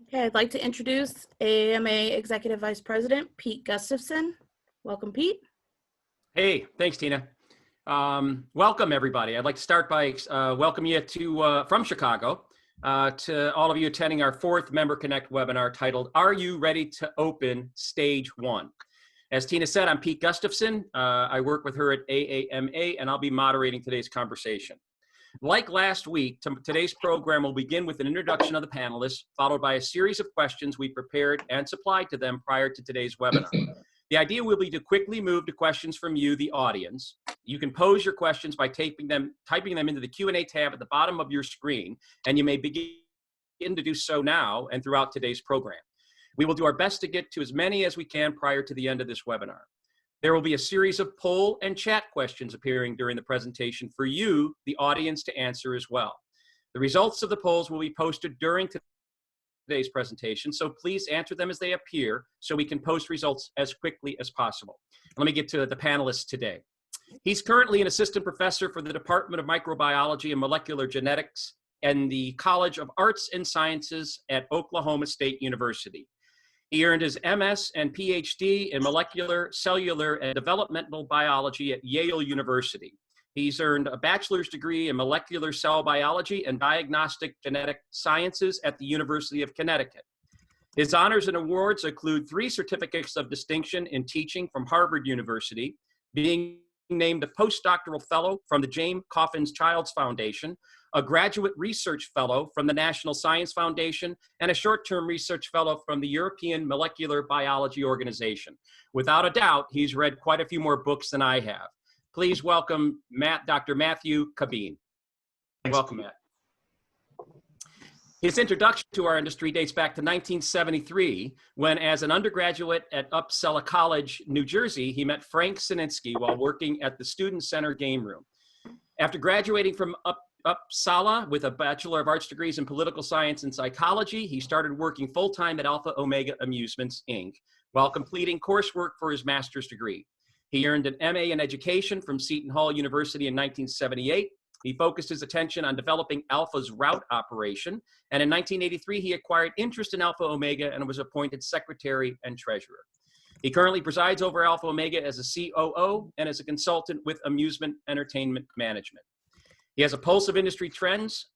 Okay, I'd like to introduce AAMA Executive Vice President, Pete Gustafson. Welcome, Pete. Hey, thanks, Tina. Welcome, everybody. I'd like to start by welcoming you from Chicago to all of you attending our fourth Member Connect webinar titled, Are You Ready to Open Stage 1? As Tina said, I'm Pete Gustafson. I work with her at AAMA, and I'll be moderating today's conversation. Like last week, today's program will begin with an introduction of the panelists, followed by a series of questions we prepared and supplied to them prior to today's webinar. The idea will be to quickly move to questions from you, the audience. You can pose your questions by typing them into the Q&A tab at the bottom of your screen, and you may begin to do so now and throughout today's program. We will do our best to get to as many as we can prior to the end of this webinar. There will be a series of poll and chat questions appearing during the presentation for you, the audience, to answer as well. The results of the polls will be posted during today's presentation, so please answer them as they appear so we can post results as quickly as possible. Let me get to the panelists today. He's currently an assistant professor for the Department of Microbiology and Molecular Genetics and the College of Arts and Sciences at Oklahoma State University. He earned his MS and PhD in molecular, cellular, and developmental biology at Yale University. He's earned a bachelor's degree in molecular cell biology and diagnostic genetic sciences at the University of Connecticut. His honors and awards include 3 certificates of distinction in teaching from Harvard University, being named a postdoctoral fellow from the James Coffins Childs Foundation, a graduate research fellow from the National Science Foundation, and a short-term research fellow from the European Molecular Biology Organization. Without a doubt, he's read quite a few more books than I have. Please welcome Dr. Matthew Kabine. Welcome, Matt. His introduction to our industry dates back to 1973, when as an undergraduate at Uppsala College, New Jersey, he met Frank Sininsky while working at the Student Center game room. After graduating from Uppsala with a Bachelor of Arts degrees in Political Science and Psychology, he started working full-time at Alpha Omega Amusements, Inc., while completing coursework for his master's degree. He earned an MA in Education from Seton Hall University in 1978. He focused his attention on developing Alpha's route operation, and in 1983, he acquired interest in Alpha Omega and was appointed Secretary and Treasurer. He currently presides over Alpha Omega as a COO and as a consultant with Amusement Entertainment Management. He has a pulse of industry trends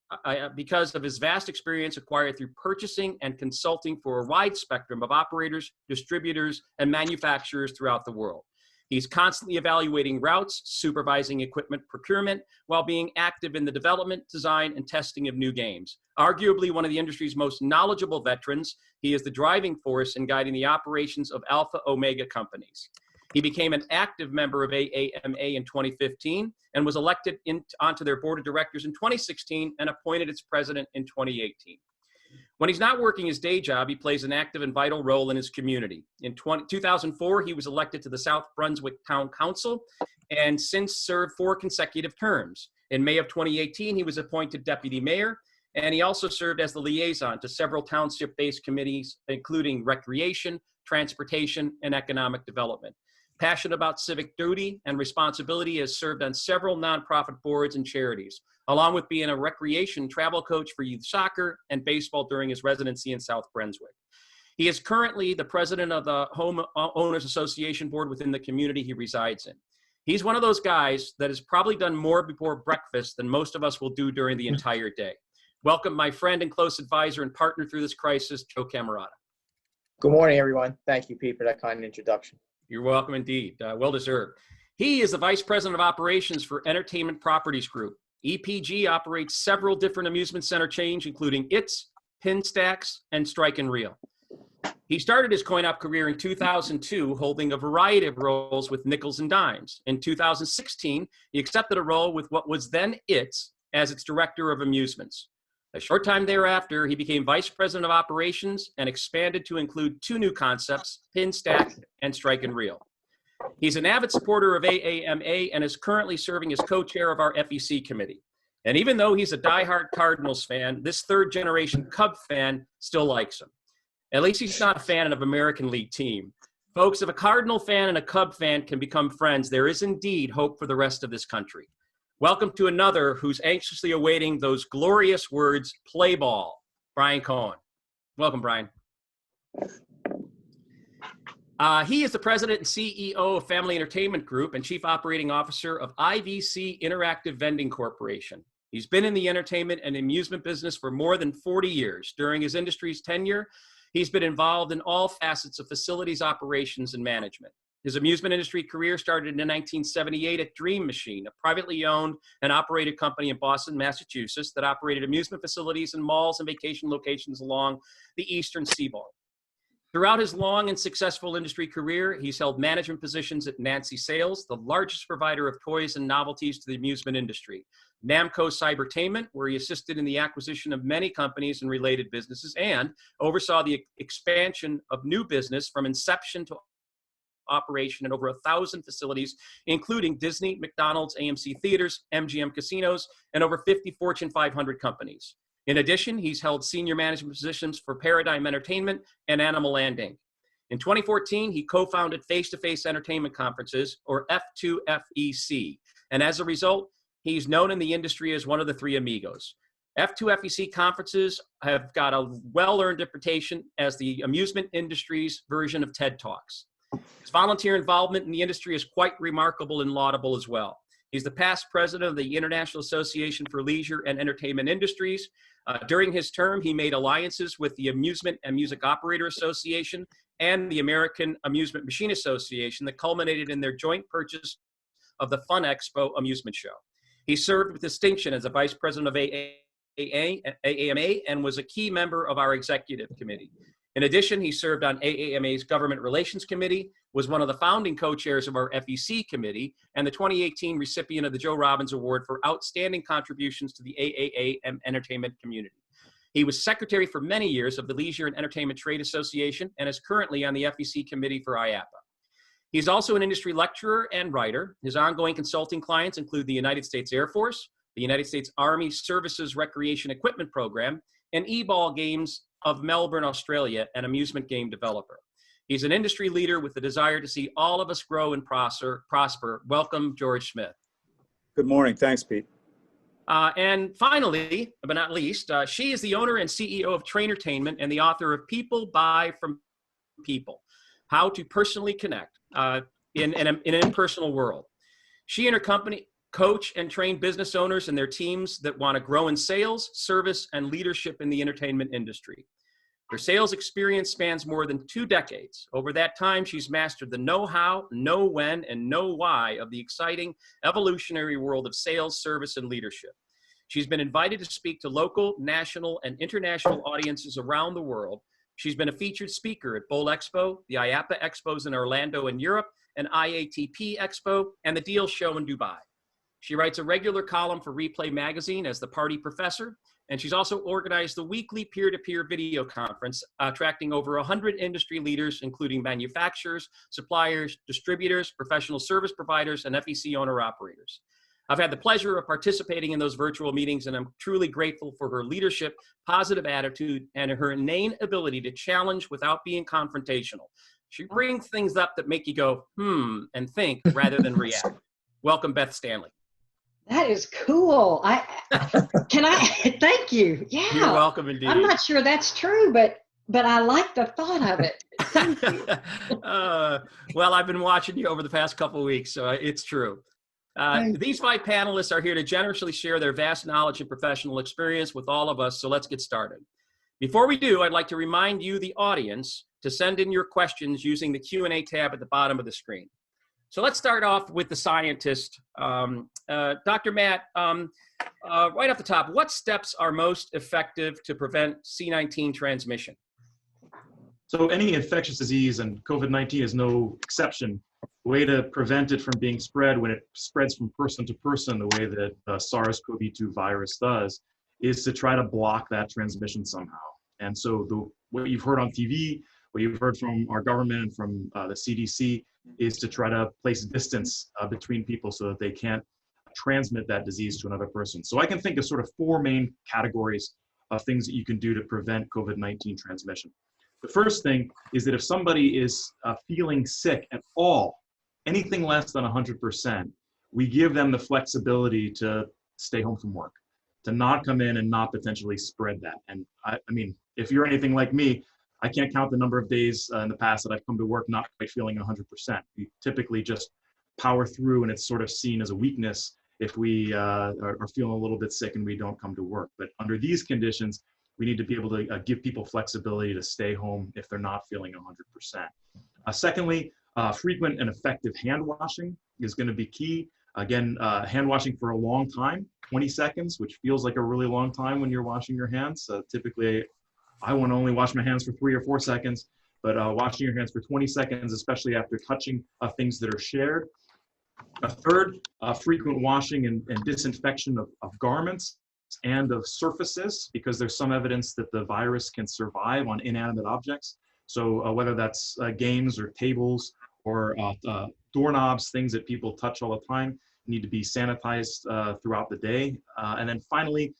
because of his vast experience acquired through purchasing and consulting for a wide spectrum of operators, distributors, and manufacturers throughout the world. He's constantly evaluating routes, supervising equipment procurement, while being active in the development, design, and testing of new games. Arguably one of the industry's most knowledgeable veterans, he is the driving force in guiding the operations of Alpha Omega companies. He became an active member of AAMA in 2015 and was elected onto their board of directors in 2016 and appointed its president in 2018. When he's not working his day job, he plays an active and vital role in his community. In 2004, he was elected to the South Brunswick Town Council and since served 4 consecutive terms. In May of 2018, he was appointed deputy mayor, and he also served as the liaison to several township-based committees, including recreation, transportation, and economic development. Passionate about civic duty and responsibility, has served on several nonprofit boards and charities, along with being a recreation travel coach for youth soccer and baseball during his residency in South Brunswick. He is currently the president of the Home Owners Association board within the community he resides in. He's one of those guys that has probably done more before breakfast than most of us will do during the entire day. Welcome my friend and close advisor and partner through this crisis, Joe Camerata. Good morning, everyone. Thank you, Pete, for that kind introduction. You're welcome indeed. Well deserved. He is the Vice President of Operations for Entertainment Properties Group. EPG operates several different amusement center chains, including It's, Pin Stacks, and Strike and Reel. He started his coin-op career in 2002, holding a variety of roles with Nickels and Dimes. In 2016, he accepted a role with what was then It's as its Director of Amusements. A short time thereafter, he became Vice President of Operations and expanded to include 2 new concepts, Pin Stack and Strike and Reel. He's an avid supporter of AAMA and is currently serving as co-chair of our FEC committee. And even though he's a diehard Cardinals fan, this 3rd-generation Cub fan still likes him. At least he's not a fan of an American League team. Folks, if a Cardinal fan and a Cub fan can become friends, there is indeed hope for the rest of this country. Welcome to another who's anxiously awaiting those glorious words, play ball, Bryan Cohen. Welcome, Bryan. He is the president and CEO of Family Entertainment Group and chief operating officer of IVC Interactive Vending Corporation. He's been in the entertainment and amusement business for more than 40 years. During his industry's tenure, he's been involved in all facets of facilities operations and management. His amusement industry career started in 1978 at Dream Machine, a privately owned and operated company in Boston, Massachusetts that operated amusement facilities and malls and vacation locations along the eastern seaboard. Throughout his long and successful industry career, he's held management positions at Nancy Sales, the largest provider of toys and novelties to the amusement industry, Namco Cybertainment, where he assisted in the acquisition of many companies and related businesses, and oversaw the expansion of new business from inception to operation in over 1,000 facilities, including Disney, McDonald's, AMC Theaters, MGM Casinos, and over 50 Fortune 500 companies. In addition, he's held senior management positions for Paradigm Entertainment and Animal Land Inc. In 2014, he co-founded Face-to-Face Entertainment Conferences, or F2FEC, and as a result, he's known in the industry as one of the three amigos. F2FEC conferences have got a well-earned reputation as the amusement industry's version of TED Talks. His volunteer involvement in the industry is quite remarkable and laudable as well. He's the past president of the International Association for Leisure and Entertainment Industries. During his term, he made alliances with the Amusement and Music Operator Association and the American Amusement Machine Association that culminated in their joint purchase of the Fun Expo amusement show. He served with distinction as a vice president of AAMA and was a key member of our executive committee. In addition, he served on AAMA's Government Relations Committee, was one of the founding co-chairs of our FEC committee, and the 2018 recipient of the Joe Robbins Award for outstanding contributions to the AAA entertainment community. He was secretary for many years of the Leisure and Entertainment Trade Association and is currently on the FEC committee for IAAPA. He's also an industry lecturer and writer. His ongoing consulting clients include the United States Air Force, the United States Army Services Recreation Equipment Program, and E-Ball Games of Melbourne, Australia, an amusement game developer. He's an industry leader with the desire to see all of us grow and prosper. Welcome, George Smith. Good morning. Thanks, Pete. And finally, but not least, she is the owner and CEO of Trainertainment and the author of People Buy From People, How to Personally Connect in an impersonal world. She and her company coach and train business owners and their teams that want to grow in sales, service, and leadership in the entertainment industry. Her sales experience spans more than 2 decades. Over that time, she's mastered the know-how, know-when, and know-why of the exciting evolutionary world of sales, service, and leadership. She's been invited to speak to local, national, and international audiences around the world. She's been a featured speaker at Bowl Expo, the IAAPA Expos in Orlando and Europe, and IATP Expo, and the Deal Show in Dubai. She writes a regular column for Replay Magazine as the Party Professor, and she's also organized the weekly peer-to-peer video conference, attracting over 100 industry leaders, including manufacturers, suppliers, distributors, professional service providers, and FEC owner-operators. I've had the pleasure of participating in those virtual meetings, and I'm truly grateful for her leadership, positive attitude, and her innate ability to challenge without being confrontational. She brings things up that make you go, and think rather than react. Welcome, Beth Stanley. That is cool. Thank you. Yeah. You're welcome indeed. I'm not sure that's true, but I like the thought of it. Thank you. Well, I've been watching you over the past couple of weeks, so it's true. These 5 panelists are here to generously share their vast knowledge and professional experience with all of us, so let's get started. Before we do, I'd like to remind you, the audience, to send in your questions using the Q&A tab at the bottom of the screen. So let's start off with the scientist. Dr. Matt, right off the top, what steps are most effective to prevent C19 transmission? So any infectious disease, and COVID-19 is no exception, the way to prevent it from being spread when it spreads from person to person, the way that the SARS-CoV-2 virus does, is to try to block that transmission somehow. And so what you've heard on TV, what you've heard from our government and from the CDC, is to try to place distance between people so that they can't transmit that disease to another person. So I can think of sort of 4 main categories of things that you can do to prevent COVID-19 transmission. The first thing is that if somebody is feeling sick at all, anything less than 100%, we give them the flexibility to stay home from work, to not come in and not potentially spread that. And I mean, if you're anything like me, I can't count the number of days in the past that I've come to work not quite feeling 100%. We typically just power through, and it's sort of seen as a weakness if we are feeling a little bit sick and we don't come to work. But under these conditions, we need to be able to give people flexibility to stay home if they're not feeling 100%. Secondly, frequent and effective hand washing is going to be key. Again, hand washing for a long time, 20 seconds, which feels like a really long time when you're washing your hands. Typically, I want to only wash my hands for 3 or 4 seconds, but washing your hands for 20 seconds, especially after touching things that are shared. A third, frequent washing and disinfection of garments and of surfaces, because there's some evidence that the virus can survive on inanimate objects. So whether that's games or tables or doorknobs, things that people touch all the time, need to be sanitized throughout the day. And then finally,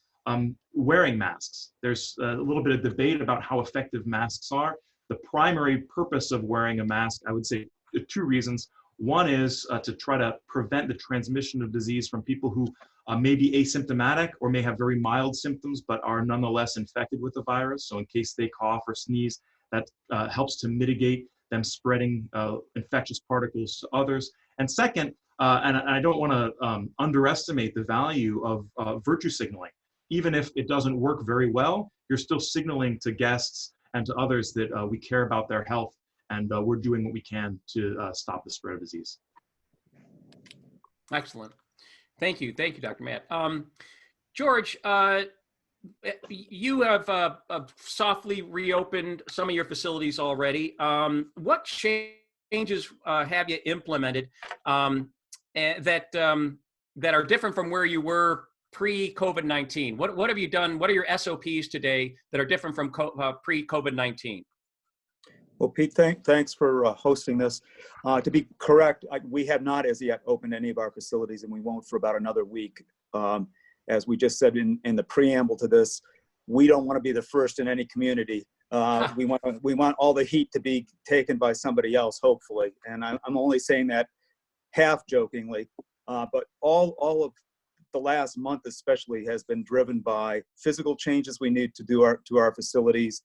wearing masks. There's a little bit of debate about how effective masks are. The primary purpose of wearing a mask, I would say 2 reasons. One is to try to prevent the transmission of disease from people who may be asymptomatic or may have very mild symptoms but are nonetheless infected with the virus. So in case they cough or sneeze, that helps to mitigate them spreading infectious particles to others. And second, and I don't want to underestimate the value of virtue signaling. Even if it doesn't work very well, you're still signaling to guests and to others that we care about their health, and we're doing what we can to stop the spread of disease. Excellent. Thank you, Dr. Matt. George, you have softly reopened some of your facilities already. What changes have you implemented that are different from where you were pre-COVID-19? What have you done? What are your SOPs today that are different from pre-COVID-19? Well, Pete, thanks for hosting this. To be correct, we have not as yet opened any of our facilities, and we won't for about another week. As we just said in the preamble to this, we don't want to be the first in any community. We want all the heat to be taken by somebody else, hopefully. And I'm only saying that half jokingly, but all of the last month especially has been driven by physical changes we need to do to our facilities,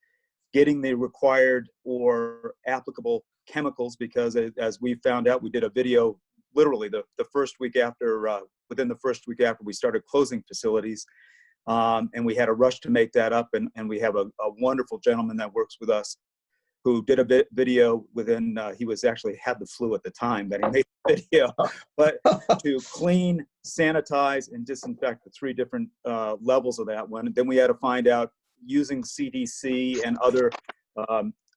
getting the required or applicable chemicals, because as we found out, we did a video literally the first week after, within the first week after we started closing facilities, and we had a rush to make that up, and we have a wonderful gentleman that works with us who did a video within, he was actually had the flu at the time that he made the video, but to clean, sanitize, and disinfect the 3 different levels of that one. And then we had to find out, using CDC and other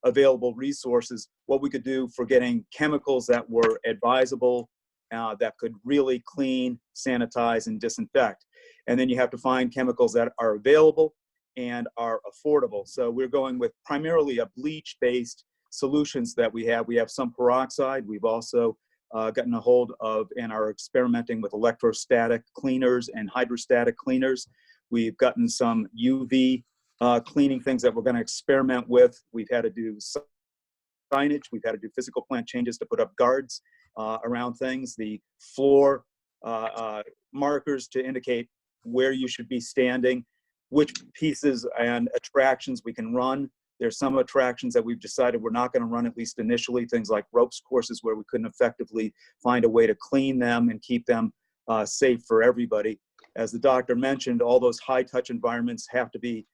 available resources, what we could do for getting chemicals that were advisable, that could really clean, sanitize, and disinfect. And then you have to find chemicals that are available and are affordable. So we're going with primarily a bleach-based solutions that we have. We have some peroxide. We've also gotten a hold of and are experimenting with electrostatic cleaners and hydrostatic cleaners. We've gotten some UV cleaning things that we're going to experiment with. We've had to do signage. We've had to do physical plant changes to put up guards around things. The floor markers to indicate where you should be standing, which pieces and attractions we can run. There's some attractions that we've decided we're not going to run, at least initially, things like ropes courses where we couldn't effectively find a way to clean them and keep them safe for everybody. As the doctor mentioned, all those high touch environments have to be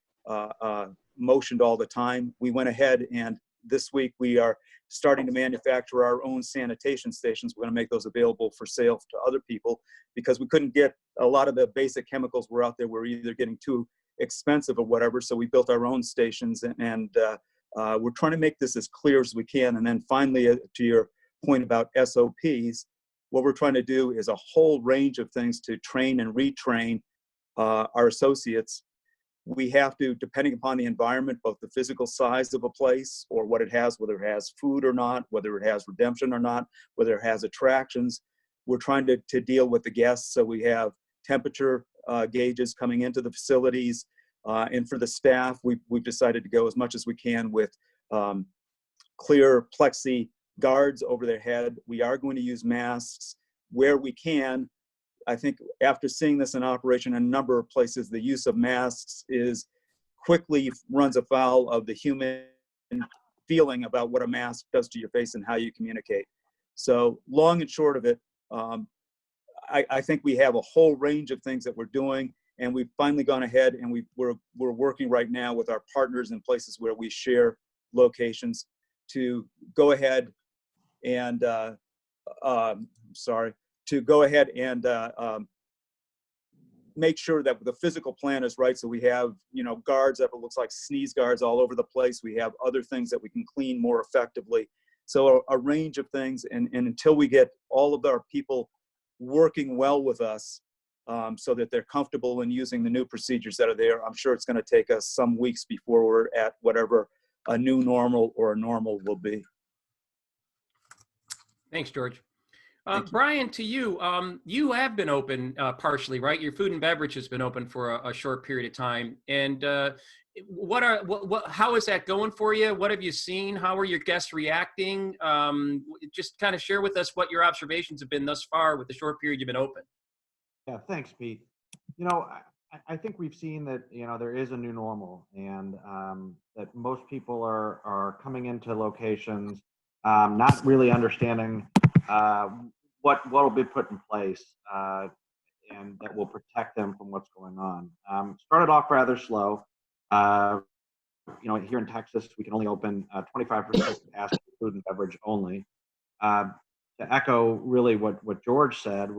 motioned all the time. We went ahead and this week we are starting to manufacture our own sanitation stations. We're going to make those available for sale to other people because we couldn't get a lot of the basic chemicals were out there. We're either getting too expensive or whatever. So we built our own stations, and we're trying to make this as clear as we can. And then finally, to your point about SOPs, what we're trying to do is a whole range of things to train and retrain our associates. We have to, depending upon the environment, both the physical size of a place or what it has, whether it has food or not, whether it has redemption or not, whether it has attractions, we're trying to deal with the guests. So we have temperature gauges coming into the facilities. And for the staff, we've decided to go as much as we can with clear plexi guards over their head. We are going to use masks where we can. I think after seeing this in operation in a number of places, the use of masks is quickly runs afoul of the human feeling about what a mask does to your face and how you communicate. So long and short of it, I think we have a whole range of things that we're doing, and we've finally gone ahead and we're working right now with our partners in places where we share locations to go ahead and make sure that the physical plan is right. So we have, guards that looks like sneeze guards all over the place. We have other things that we can clean more effectively. So a range of things, and until we get all of our people working well with us, so that they're comfortable in using the new procedures that are there, I'm sure it's going to take us some weeks before we're at whatever a new normal or a normal will be. Thanks, George. Thank you. Bryan, to you, you have been open partially, right? Your food and beverage has been open for a short period of time. And how is that going for you? What have you seen? How are your guests reacting? Just kind of share with us what your observations have been thus far with the short period you've been open. Yeah, thanks, Pete. I think we've seen that, there is a new normal, and that most people are coming into locations not really understanding what will be put in place and that will protect them from what's going on. Started off rather slow. Here in Texas, we can only open 25% capacity food and beverage only. To echo really what George said,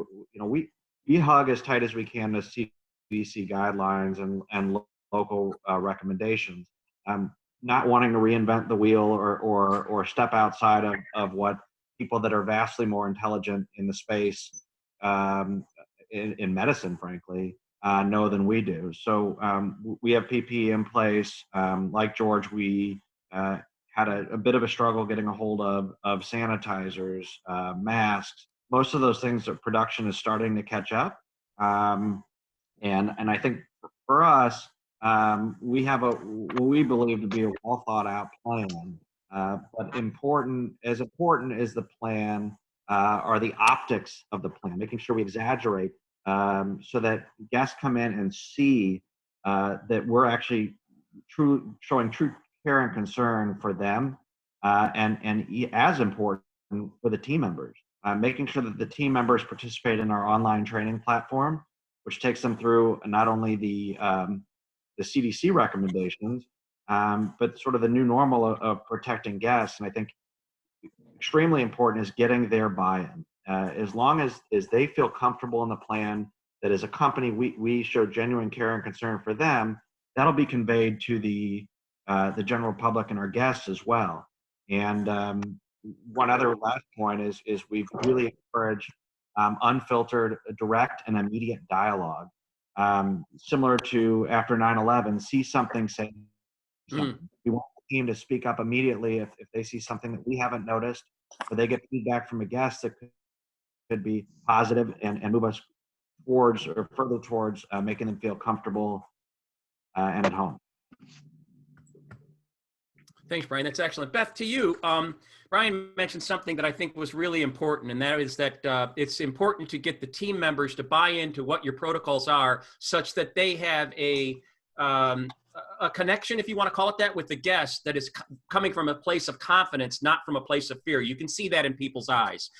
we hug as tight as we can the CDC guidelines and local recommendations. Not wanting to reinvent the wheel or step outside of what people that are vastly more intelligent in the space in medicine, frankly, know than we do. So we have PPE in place. Like George, we had a bit of a struggle getting a hold of sanitizers, masks. Most of those things, that production is starting to catch up. And I think for us, we have what we believe to be a well thought out plan. But important as the plan are the optics of the plan, making sure we exaggerate so that guests come in and see that we're actually showing true care and concern for them, and as important for the team members, making sure that the team members participate in our online training platform, which takes them through not only the CDC recommendations, but sort of the new normal of protecting guests. And I think extremely important is getting their buy-in. As long as they feel comfortable in the plan, that as a company we show genuine care and concern for them, that'll be conveyed to the general public and our guests as well. And one other last point is we've really encouraged unfiltered, direct, and immediate dialogue. Similar to after 9/11, see something, say something. We want the team to speak up immediately if they see something that we haven't noticed, or they get feedback from a guest that could be positive and move us towards or further towards making them feel comfortable and at home. Thanks, Bryan. That's excellent. Beth, to you, Bryan mentioned something that I think was really important, and that is that it's important to get the team members to buy into what your protocols are, such that they have a connection, if you want to call it that, with the guest that is coming from a place of confidence, not from a place of fear. You can see that in people's eyes.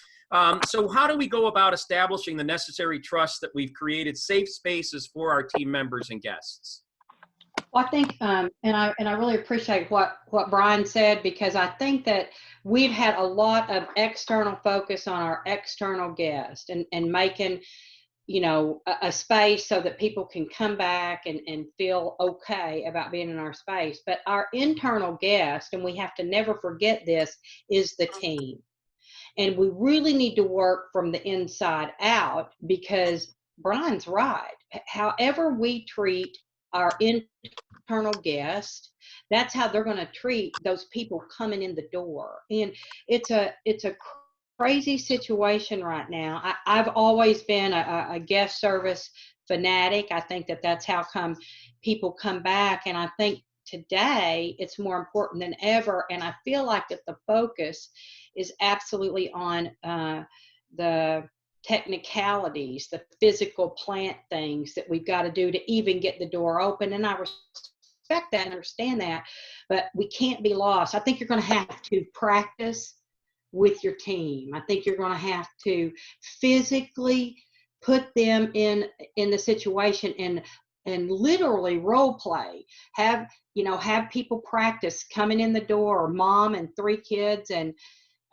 So how do we go about establishing the necessary trust that we've created safe spaces for our team members and guests? Well, I think, and I really appreciate what Bryan said, because I think that we've had a lot of external focus on our external guests and making, a space so that people can come back and feel okay about being in our space. But our internal guest, and we have to never forget this, is the team. And we really need to work from the inside out, because Bryan's right. However we treat our internal guest, that's how they're going to treat those people coming in the door. And it's a crazy situation right now. I've always been a guest service fanatic. I think that's how come people come back. And I think today it's more important than ever. And I feel like that the focus is absolutely on the technicalities, the physical plant things that we've got to do to even get the door open. And I respect that and understand that, but we can't be lost. I think you're going to have to practice with your team. I think you're going to have to physically put them in the situation and literally role play. Have people practice coming in the door, mom and 3 kids, and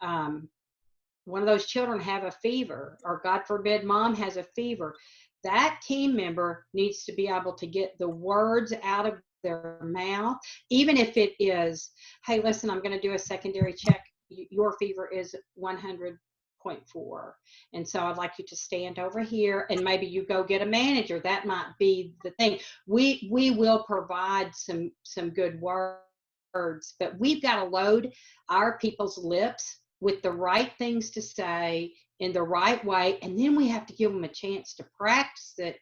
one of those children have a fever, or God forbid, mom has a fever. That team member needs to be able to get the words out of their mouth, even if it is, hey, listen, I'm going to do a secondary check. Your fever is 100.4. And so I'd like you to stand over here, and maybe you go get a manager. That might be the thing. We will provide some good words, but we've got to load our people's lips with the right things to say in the right way. And then we have to give them a chance to practice it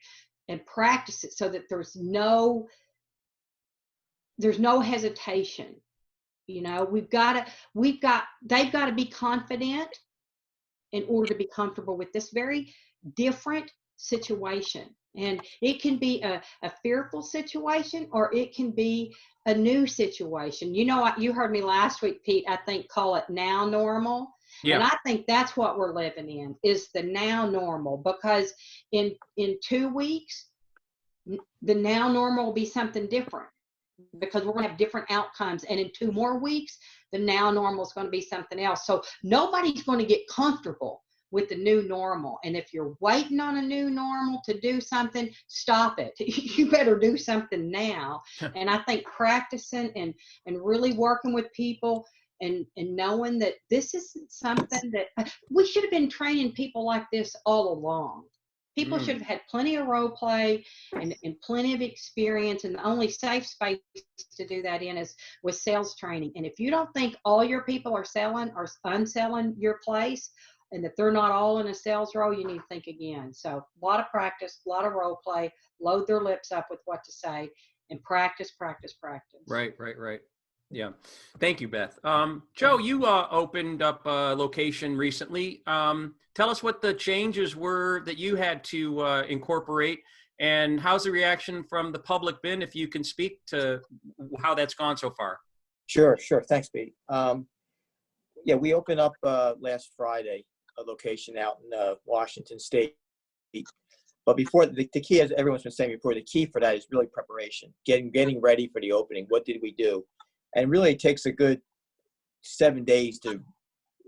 so that there's no hesitation. They've got to be confident in order to be comfortable with this very different situation. And it can be a fearful situation, or it can be a new situation. You heard me last week, Pete, I think call it now normal. Yeah. And I think that's what we're living in, is the now normal, because in 2 weeks, the now normal will be something different, because we're going to have different outcomes. And in 2 more weeks, the now normal is going to be something else. So nobody's going to get comfortable with the new normal. And if you're waiting on a new normal to do something, stop it. You better do something now. And I think practicing and really working with people and knowing that this isn't something that we should have been training people like this all along. People should have had plenty of role play and plenty of experience, and the only safe space to do that in is with sales training. And if you don't think all your people are selling or unselling your place, and that they're not all in a sales role, you need to think again. So a lot of practice, a lot of role play, load their lips up with what to say, and practice. Right. Yeah. Thank you, Beth. Joe, you opened up a location recently. Tell us what the changes were that you had to incorporate, and how's the reaction from the public been, if you can speak to how that's gone so far? Sure. Thanks, Pete. Yeah, we opened up last Friday, a location out in Washington State. But before, the key, as everyone's been saying before, the key for that is really preparation, getting ready for the opening. What did we do? And really, it takes a good 7 days to,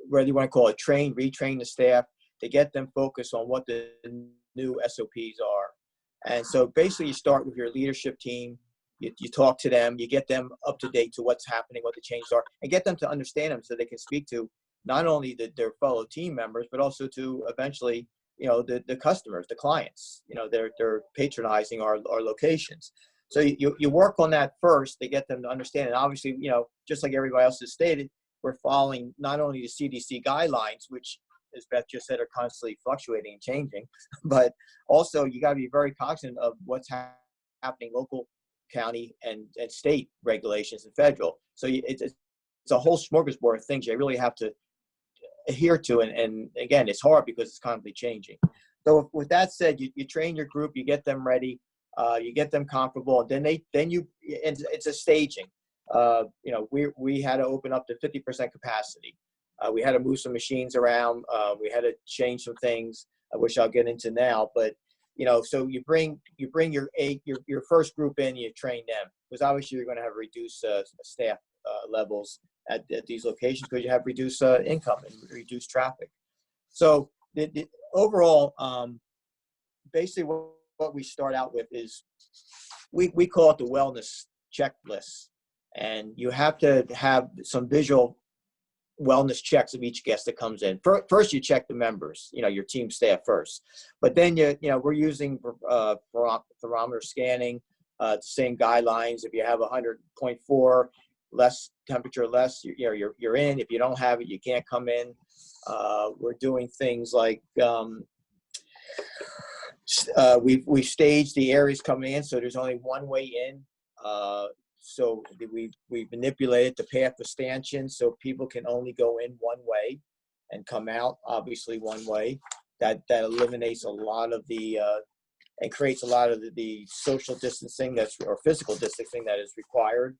whether you want to call it train, retrain the staff, to get them focused on what the new SOPs are. And so basically, you start with your leadership team. You talk to them, you get them up to date to what's happening, what the changes are, and get them to understand them so they can speak to not only their fellow team members, but also to eventually, the customers, the clients. They're patronizing our locations. So you work on that first to get them to understand. And obviously, just like everybody else has stated, we're following not only the CDC guidelines, which, as Beth just said, are constantly fluctuating and changing, but also you got to be very cognizant of what's happening local, county, and state regulations and federal. So it's a whole smorgasbord of things you really have to adhere to. And again, it's hard because it's constantly changing. So with that said, you train your group, you get them ready, you get them comfortable, and it's a staging. We had to open up to 50% capacity. We had to move some machines around. We had to change some things, which I'll get into now. But so you bring your first group in, you train them, because obviously you're going to have reduced staff levels at these locations because you have reduced income and reduced traffic. So the overall, basically what we start out with is we call it the wellness checklist, and you have to have some visual wellness checks of each guest that comes in. First, you check the members, your team staff first, but then we're using thermometer scanning, the same guidelines. If you have 100.4 less temperature, you're in. If you don't have it, you can't come in. We're doing things like we've staged the areas coming in, so there's only one way in. So we manipulated the path of stanchion so people can only go in one way and come out, obviously, one way. That eliminates a lot of the and creates a lot of the social distancing or physical distancing that is required.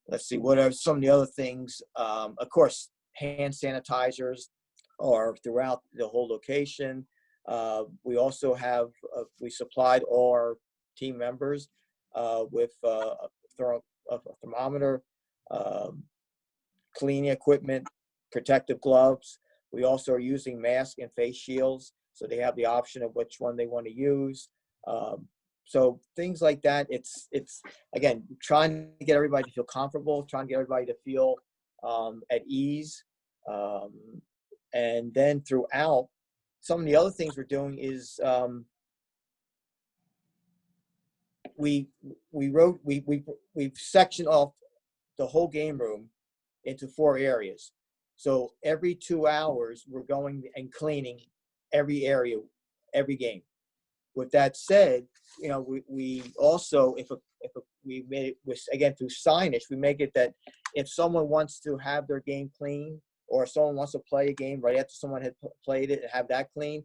Let's see, what are some of the other things? Of course, hand sanitizers are throughout the whole location. We also have, we supplied all our team members with a thermometer, cleaning equipment, protective gloves. We also are using masks and face shields, so they have the option of which one they want to use. So things like that, it's again, trying to get everybody to feel comfortable, trying to get everybody to feel at ease. And then throughout, some of the other things we're doing is we've sectioned off the whole game room into 4 areas. So every 2 hours, we're going and cleaning every area, every game. With that said, you know, we also, we made it with, again, through signage, we make it that if someone wants to have their game clean, or if someone wants to play a game right after someone had played it and have that clean,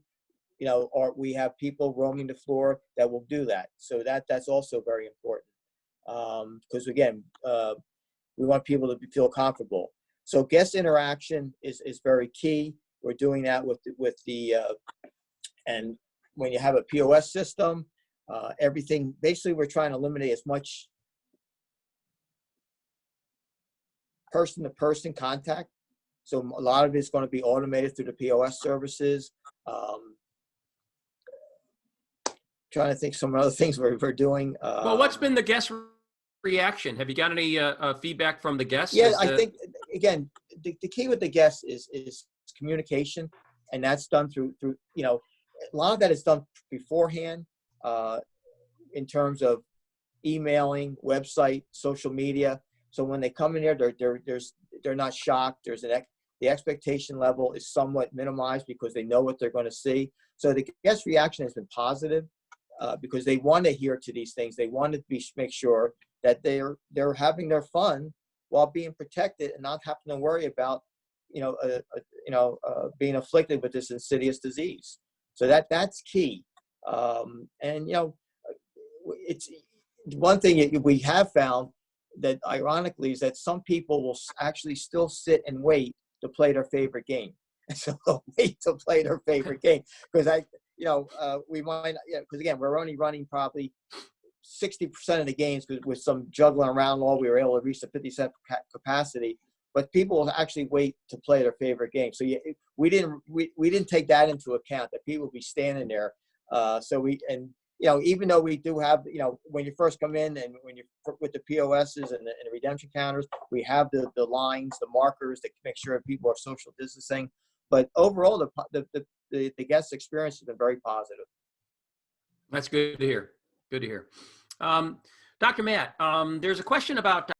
you know, or we have people roaming the floor that will do that. So that's also very important. Because again, we want people to feel comfortable. So guest interaction is very key. We're doing that with the and when you have a POS system, everything, basically we're trying to eliminate as much person-to-person contact. So a lot of it's going to be automated through the POS services. Trying to think some other things we're doing. Well, what's been the guest reaction? Have you got any feedback from the guests? Yeah, I think, again, the key with the guests is communication, and that's done through, you know, a lot of that is done beforehand in terms of emailing, website, social media. So when they come in here, they're not shocked. The expectation level is somewhat minimized because they know what they're going to see. So the guest reaction has been positive because they want to adhere to these things. They want to make sure that they're having their fun while being protected and not having to worry about, being afflicted with this insidious disease. So that's key. And you know, it's one thing we have found that ironically is that some people will actually still sit and wait to play their favorite game. So they'll wait to play their favorite game because we might, because again, we're only running probably 60% of the games because with some juggling around all, we were able to reach the 50% capacity. But people will actually wait to play their favorite game. So we didn't take that into account, that people will be standing there. Even though we do have, when you first come in and when you're with the POSs and the redemption counters, we have the lines, the markers that make sure people are social distancing. But overall, the guest experience has been very positive. That's good to hear. Good to hear. Dr. Matt, there's a question about